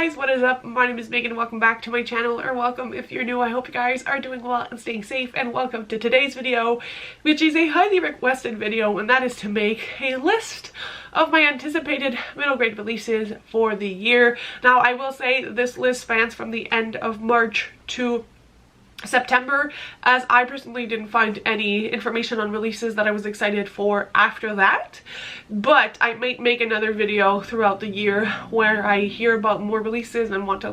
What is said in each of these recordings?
guys, what is up? My name is Megan. Welcome back to my channel, or welcome if you're new. I hope you guys are doing well and staying safe, and welcome to today's video, which is a highly requested video, and that is to make a list of my anticipated middle grade releases for the year. Now, I will say this list spans from the end of March to September, as I personally didn't find any information on releases that I was excited for after that, but I might make another video throughout the year where I hear about more releases and want to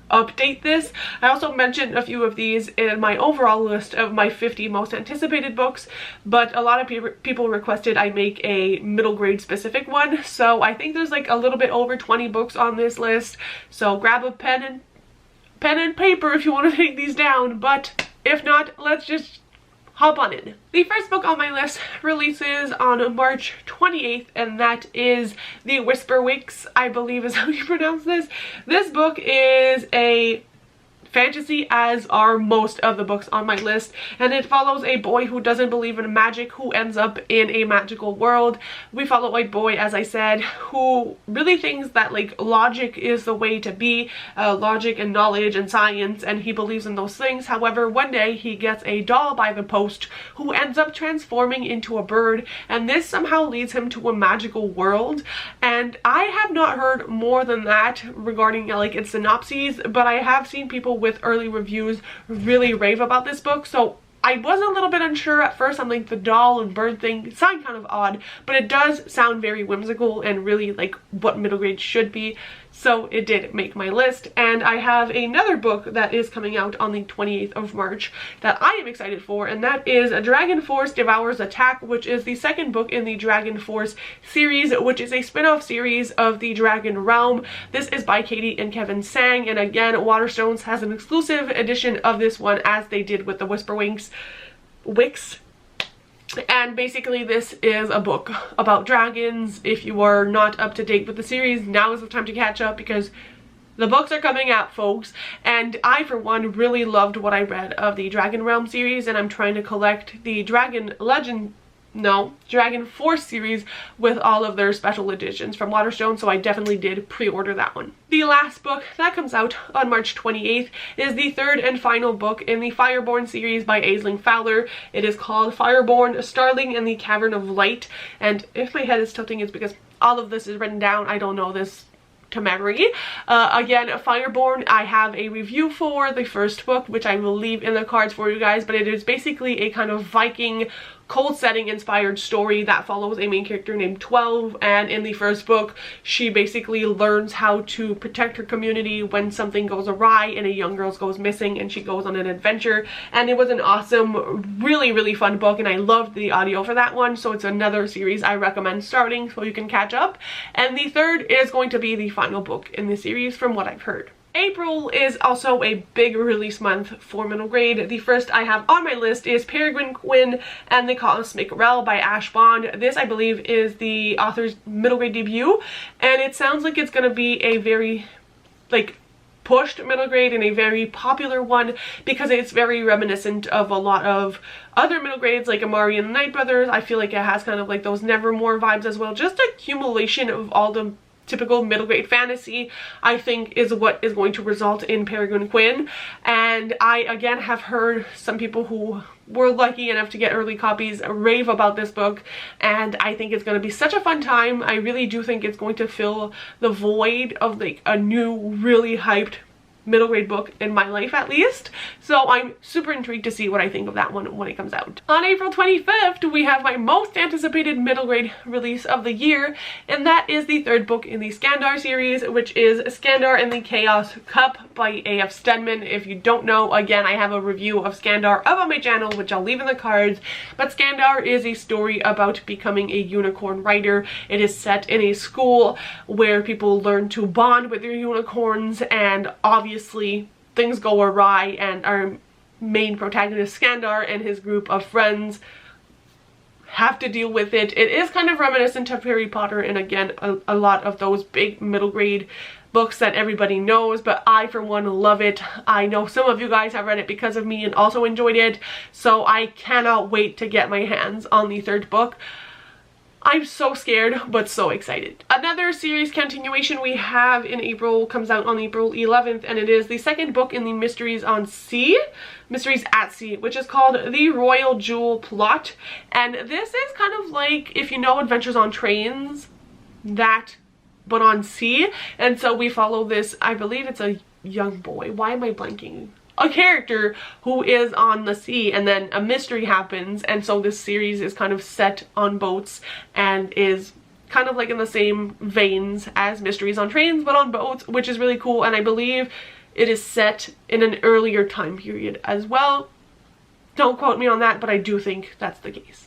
update this. I also mentioned a few of these in my overall list of my 50 most anticipated books, but a lot of people requested I make a middle grade specific one, so I think there's a little bit over 20 books on this list, so grab a pen and paper if you want to take these down, but if not, let's just hop on in. The first book on my list releases on March 28th, and that is The Whisperwinks, I believe is how you pronounce this. This book is a fantasy, as are most of the books on my list, and it follows a boy who doesn't believe in magic who ends up in a magical world. We follow a boy, as I said, who really thinks that logic is the way to be, logic and knowledge and science, and he believes in those things. However, one day he gets a doll by the post who ends up transforming into a bird, and this somehow leads him to a magical world. And I have not heard more than that regarding its synopses, but I have seen people with early reviews really rave about this book, so I was a little bit unsure at first. I'm the doll and bird thing sound kind of odd, but it does sound very whimsical and really what middle grade should be, so it did make my list. And I have another book that is coming out on the 28th of March that I am excited for, and that is Dragon Force Devour's Attack, which is the second book in the Dragon Force series, which is a spin-off series of the Dragon Realm. This is by Katie and Kevin Sang, and again, Waterstones has an exclusive edition of this one, as they did with the Whisperwinks. And basically this is a book about dragons. If you are not up to date with the series, now is the time to catch up, because the books are coming out, folks. And I, for one, really loved what I read of the Dragon Realm series, and I'm trying to collect the Dragon Force series with all of their special editions from Waterstone, so I definitely did pre-order that one. The last book that comes out on March 28th is the third and final book in the Fireborn series by Aisling Fowler. It is called Fireborn: Starling in the Cavern of Light, and if my head is tilting, it's because all of this is written down. I don't know this to memory. Again, Fireborn, I have a review for the first book, which I will leave in the cards for you guys, but it is basically a kind of Viking cold setting inspired story that follows a main character named 12, and in the first book she basically learns how to protect her community when something goes awry and a young girl goes missing, and she goes on an adventure. And it was an awesome, really fun book, and I loved the audio for that one, so it's another series I recommend starting so you can catch up. And the third is going to be the final book in the series from what I've heard. April is also a big release month for middle grade. The first I have on my list is Peregrine Quinn and the Cosmic Rel by Ash Bond. This, I believe, is the author's middle grade debut, and it sounds like it's going to be a very pushed middle grade and a very popular one, because it's very reminiscent of a lot of other middle grades like Amari and the Night Brothers. I feel like it has kind of those Nevermore vibes as well. Just accumulation of all the typical middle grade fantasy, I think, is what is going to result in Peregrine Quinn. And I again have heard some people who were lucky enough to get early copies rave about this book, and I think it's going to be such a fun time. I really do think it's going to fill the void of a new, really hyped middle grade book in my life, at least. So I'm super intrigued to see what I think of that one when it comes out. On April 25th, we have my most anticipated middle grade release of the year, and that is the third book in the Skandar series, which is Skandar and the Chaos Cup by A.F. Stedman. If you don't know, again, I have a review of Skandar up on my channel, which I'll leave in the cards, but Skandar is a story about becoming a unicorn writer. It is set in a school where people learn to bond with their unicorns, and obviously things go awry, and our main protagonist Skandar and his group of friends have to deal with it. It is kind of reminiscent of Harry Potter, and again, a lot of those big middle grade books that everybody knows, but I, for one, love it. I know some of you guys have read it because of me and also enjoyed it, so I cannot wait to get my hands on the third book. I'm so scared, but so excited. Another series continuation we have in April comes out on April 11th, and it is the second book in the Mysteries at Sea, which is called The Royal Jewel Plot. And this is kind of like, if you know Adventures on Trains, that, but on sea. And so we follow this, I believe it's a young boy. Why am I blanking? A character who is on the sea, and then a mystery happens, and so this series is kind of set on boats and is kind of like in the same veins as Mysteries on Trains but on boats, which is really cool. And I believe it is set in an earlier time period as well. Don't quote me on that, but I do think that's the case.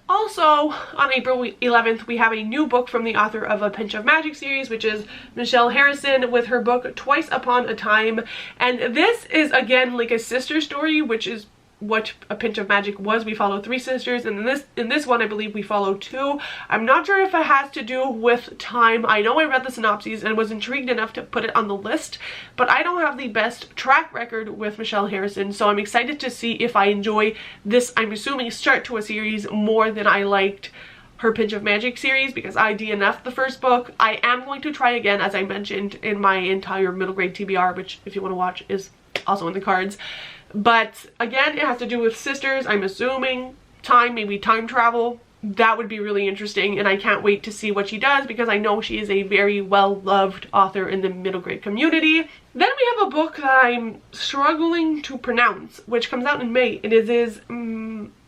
Also, on April 11th, we have a new book from the author of A Pinch of Magic series, which is Michelle Harrison, with her book Twice Upon a Time. And this is, again, like a sister story, which is what A Pinch of Magic was. We follow 3 sisters, and in this one I believe we follow 2. I'm not sure if it has to do with time. I know I read the synopses and was intrigued enough to put it on the list, but I don't have the best track record with Michelle Harrison, so I'm excited to see if I enjoy this, I'm assuming, start to a series more than I liked her Pinch of Magic series, because I DNF'd the first book. I am going to try again, as I mentioned in my entire middle grade TBR, which, if you want to watch, is also in the cards. But again, it has to do with sisters. I'm assuming time, maybe time travel. That would be really interesting, and I can't wait to see what she does, because I know she is a very well-loved author in the middle grade community. Then we have a book that I'm struggling to pronounce, which comes out in May. It is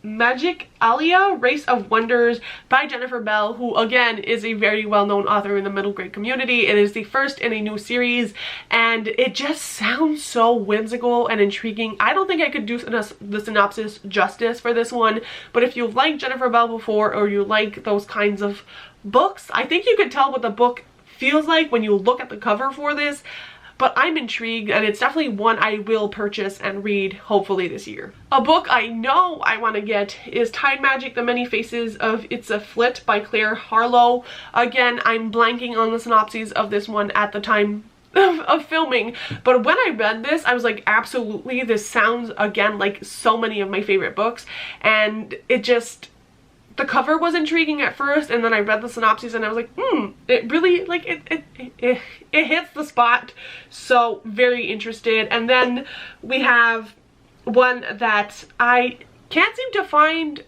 Magic Alia, Race of Wonders by Jennifer Bell, who again is a very well-known author in the middle grade community. It is the first in a new series, and it just sounds so whimsical and intriguing. I don't think I could do the synopsis justice for this one, but if you've liked Jennifer Bell before, or you like those kinds of books, I think you could tell what the book feels like when you look at the cover for this. But I'm intrigued, and it's definitely one I will purchase and read, hopefully this year. A book I know I want to get is Tide Magic: The Many Faces of It's a Flit by Claire Harlow. Again, I'm blanking on the synopses of this one at the time of filming, but when I read this, I was like, absolutely, this sounds, again, like so many of my favorite books. And it just, the cover was intriguing at first, and then I read the synopsis and I was like, it really, like, it hits the spot. So very interested. And then we have one that I can't seem to find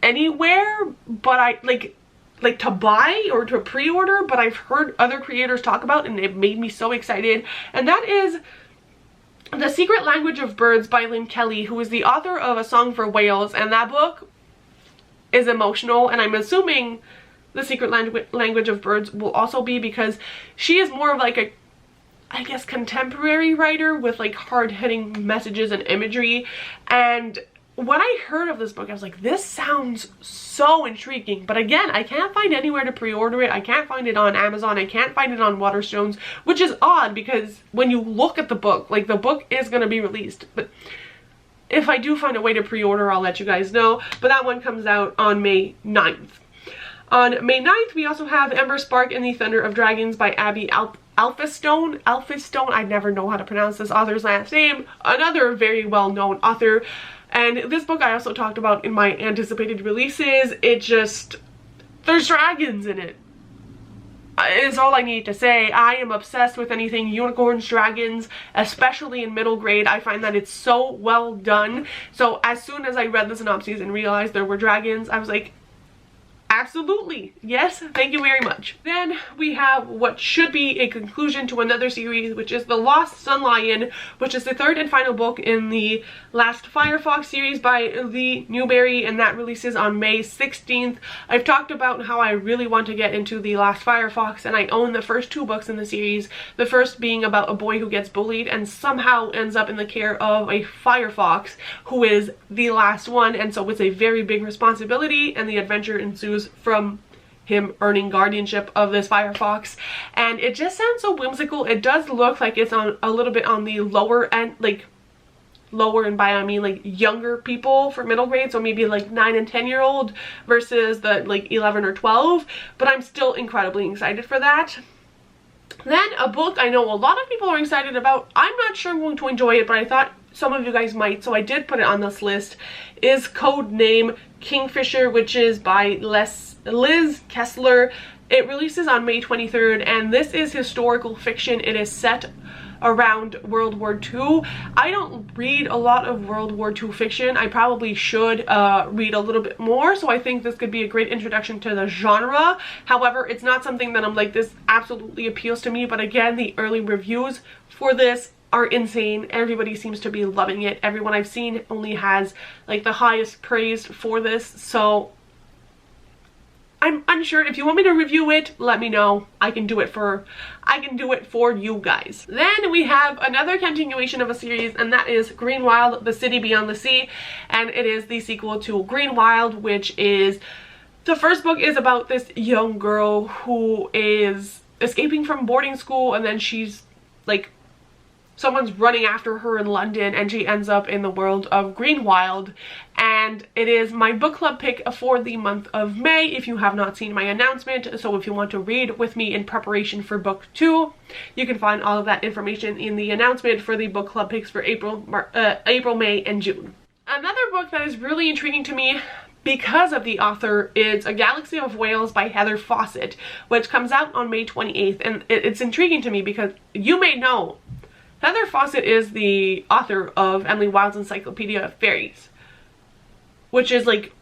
anywhere, but I like to buy or to pre-order, but I've heard other creators talk about, and it made me so excited. And that is The Secret Language of Birds by Lynn Kelly, who is the author of A Song for Whales, and that book is emotional, and I'm assuming The Secret Language of Birds will also be, because she is more of like a, I guess, contemporary writer with like hard-hitting messages and imagery. And when I heard of this book, I was like, this sounds so intriguing. But again, I can't find anywhere to pre-order it. I can't find it on Amazon. I can't find it on Waterstones, which is odd, because when you look at the book, like, the book is going to be released. But if I do find a way to pre-order, I'll let you guys know. But that one comes out on May 9th. On May 9th, we also have Ember Spark and the Thunder of Dragons by Abby Alphystone. I never know how to pronounce this author's last name. Another very well-known author. And this book I also talked about in my anticipated releases. It just, there's dragons in it. Is all I need to say. I am obsessed with anything unicorns, dragons, especially in middle grade. I find that it's so well done. So as soon as I read the synopses and realized there were dragons, I was like, absolutely, yes, thank you very much. Then we have what should be a conclusion to another series, which is The Lost Sun Lion, which is the third and final book in the Last Firefox series by Lee Newberry, and that releases on May 16th. I've talked about how I really want to get into The Last Firefox, and I own the first 2 books in the series. The first being about a boy who gets bullied and somehow ends up in the care of a firefox who is the last one, and so it's a very big responsibility, and the adventure ensues from him earning guardianship of this firefox. And it just sounds so whimsical. It does look like it's on a little bit on the lower end, like lower, and by I mean like younger people for middle grade, so maybe like 9 and 10-year-old versus the like 11 or 12, but I'm still incredibly excited for that. Then a book I know a lot of people are excited about. I'm not sure I'm going to enjoy it, but I thought some of you guys might, so I did put it on this list, is Code Name Kingfisher, which is by Les Liz Kessler. It releases on May 23rd, and this is historical fiction. It is set around World War II. I don't read a lot of World War II fiction. I probably should read a little bit more, so I think this could be a great introduction to the genre. However, it's not something that I'm like, this absolutely appeals to me, but again, the early reviews for this are insane. Everybody seems to be loving it. Everyone I've seen only has like the highest praise for this, so I'm unsure. If you want me to review it, let me know. I can do it for you guys. Then we have another continuation of a series, and that is Green Wild, The City Beyond the Sea, and it is the sequel to Green Wild, which is, the first book is about this young girl who is escaping from boarding school, and then she's like, someone's running after her in London, and she ends up in the world of Green Wild. And it is my book club pick for the month of May, if you have not seen my announcement. So if you want to read with me in preparation for book 2, you can find all of that information in the announcement for the book club picks for April, May, and June. Another book that is really intriguing to me because of the author is A Galaxy of Whales by Heather Fawcett, which comes out on May 28th. And it's intriguing to me because you may know Heather Fawcett is the author of Emily Wilde's Encyclopedia of Fairies, which is like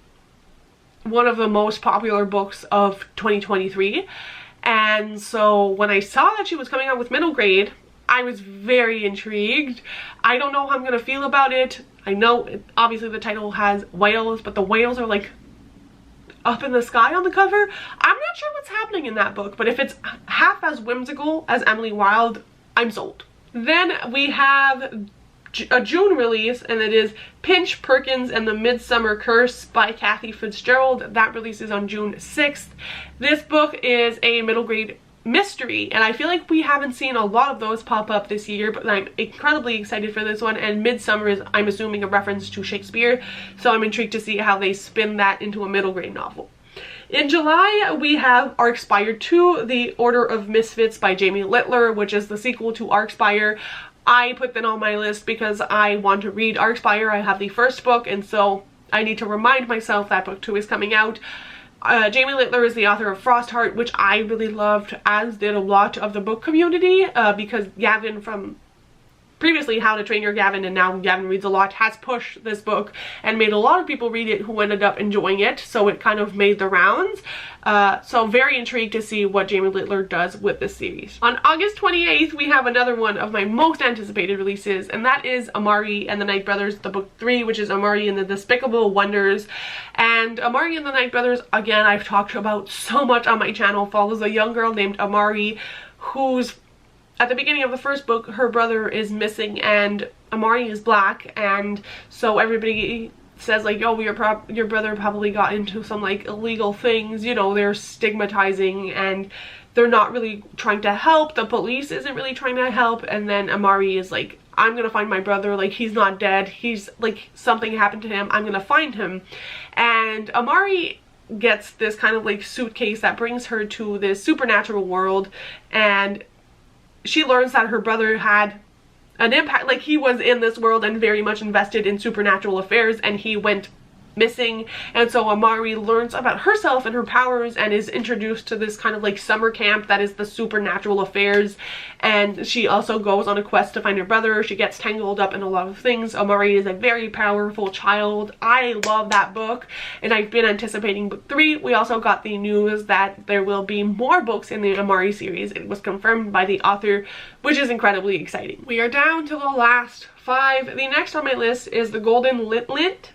one of the most popular books of 2023. And so when I saw that she was coming out with middle grade, I was very intrigued. I don't know how I'm gonna feel about it. I know obviously the title has whales, but the whales are like up in the sky on the cover. I'm not sure what's happening in that book, but if it's half as whimsical as Emily Wilde, I'm sold. Then we have a June release, and it is Pinch, Perkins, and the Midsummer Curse by Kathy Fitzgerald. That releases on June 6th. This book is a middle grade mystery, and I feel like we haven't seen a lot of those pop up this year, but I'm incredibly excited for this one. And Midsummer is, I'm assuming, a reference to Shakespeare, so I'm intrigued to see how they spin that into a middle grade novel. In July, we have Arcspire 2, The Order of Misfits by Jamie Littler, which is the sequel to Arcspire. I put that on my list because I want to read Arcspire. I have the first book, and so I need to remind myself that book 2 is coming out. Jamie Littler is the author of Frostheart, which I really loved, as did a lot of the book community, because Gavin from previously How to Train Your Gavin, and now Gavin Reads a Lot, has pushed this book and made a lot of people read it who ended up enjoying it, so it kind of made the rounds. So very intrigued to see what Jamie Littler does with this series. On August 28th, we have another one of my most anticipated releases, and that is Amari and the Night Brothers, the book 3, which is Amari and the Despicable Wonders. And Amari and the Night Brothers, again, I've talked about so much on my channel, follows a young girl named Amari who's, at the beginning of the first book, her brother is missing, and Amari is black, and so everybody says like, oh, your brother probably got into some like illegal things, you know, they're stigmatizing and they're not really trying to help, the police isn't really trying to help. And then Amari is like, I'm gonna find my brother, like, he's not dead, he's like, something happened to him, I'm gonna find him. And Amari gets this kind of like suitcase that brings her to this supernatural world, and she learns that her brother had an impact, like he was in this world and very much invested in supernatural affairs, and he went missing. And so Amari learns about herself and her powers and is introduced to this kind of like summer camp that is the supernatural affairs, and she also goes on a quest to find her brother. She gets tangled up in a lot of things. Amari is a very powerful child. I love that book, and I've been anticipating book 3. We also got the news that there will be more books in the Amari series. It was confirmed by the author, which is incredibly exciting. We are down to the last 5. The next on my list is The Golden Linnet,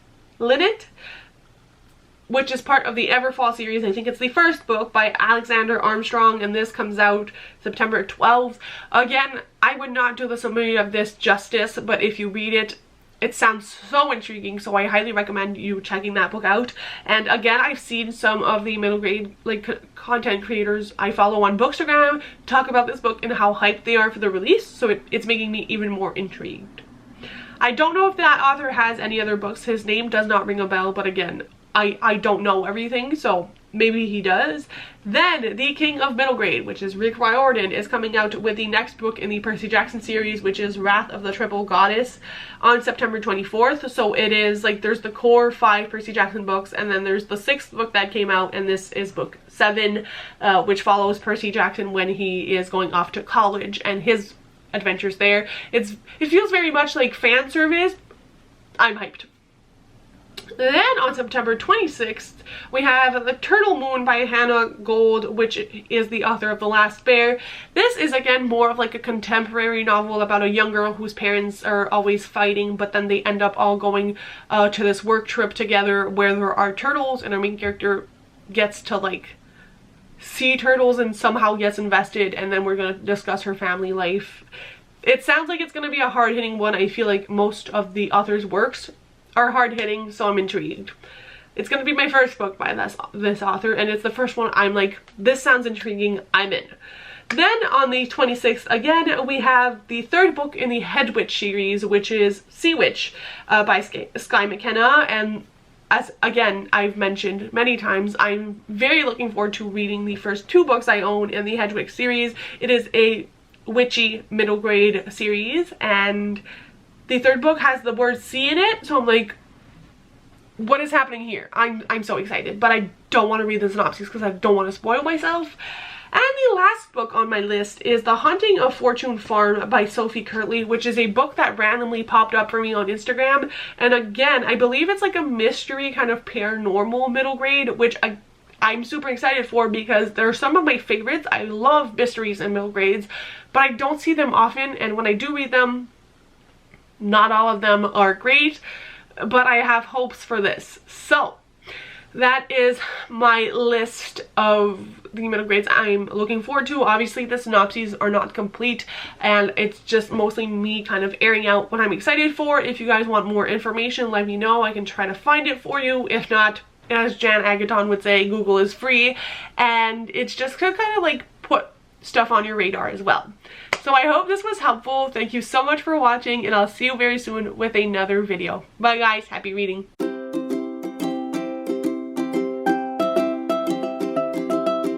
which is part of the Everfall series. I think it's the first book by Alexander Armstrong, and this comes out September 12th. Again, I would not do the summary of this justice, but if you read it, it sounds so intriguing, so I highly recommend you checking that book out. And again, I've seen some of the middle grade like content creators I follow on Bookstagram talk about this book and how hyped they are for the release, so it's making me even more intrigued. I don't know if that author has any other books. His name does not ring a bell, but again, I don't know everything, so maybe he does. Then The King of Middle Grade, which is Rick Riordan, is coming out with the next book in the Percy Jackson series, which is Wrath of the Triple Goddess, on September 24th. So it is like, there's the core 5 Percy Jackson books, and then there's the 6th book that came out, and this is book 7, which follows Percy Jackson when he is going off to college and his adventures there. It feels very much like fan service. I'm hyped. Then on September 26th, we have The Turtle Moon by Hannah Gold, which is the author of The Last Bear. This is again more of like a contemporary novel about a young girl whose parents are always fighting, but then they end up all going to this work trip together where there are turtles, and our main character gets to like see turtles and somehow gets invested, and then we're going to discuss her family life. It sounds like it's going to be a hard-hitting one. I feel like most of the author's works are hard-hitting, so I'm intrigued. It's going to be my first book by this author, and it's the first one I'm like, this sounds intriguing, I'm in. Then on the 26th, again, we have the 3rd book in the Head Witch series, which is Sea Witch by Skye McKenna, and as again I've mentioned many times, I'm very looking forward to reading the first 2 books I own in the Hedwig series. It is a witchy middle grade series, and the 3rd book has the word sea in it, so I'm like, what is happening here? I'm so excited, but I don't want to read the synopsis because I don't want to spoil myself. And the last book on my list is The Haunting of Fortune Farm by Sophie Kirtley, which is a book that randomly popped up for me on Instagram. And again, I believe it's like a mystery kind of paranormal middle grade, which I'm super excited for because they're some of my favorites. I love mysteries and middle grades, but I don't see them often, and when I do read them, not all of them are great, but I have hopes for this. So that is my list of the middle grades I'm looking forward to. Obviously the synopses are not complete, and it's just mostly me kind of airing out what I'm excited for. If you guys want more information, let me know. I can try to find it for you. If not, as Jan Agaton would say, Google is free, and it's just to kind of like put stuff on your radar as well. So I hope this was helpful. Thank you so much for watching, and I'll see you very soon with another video. Bye guys, happy reading.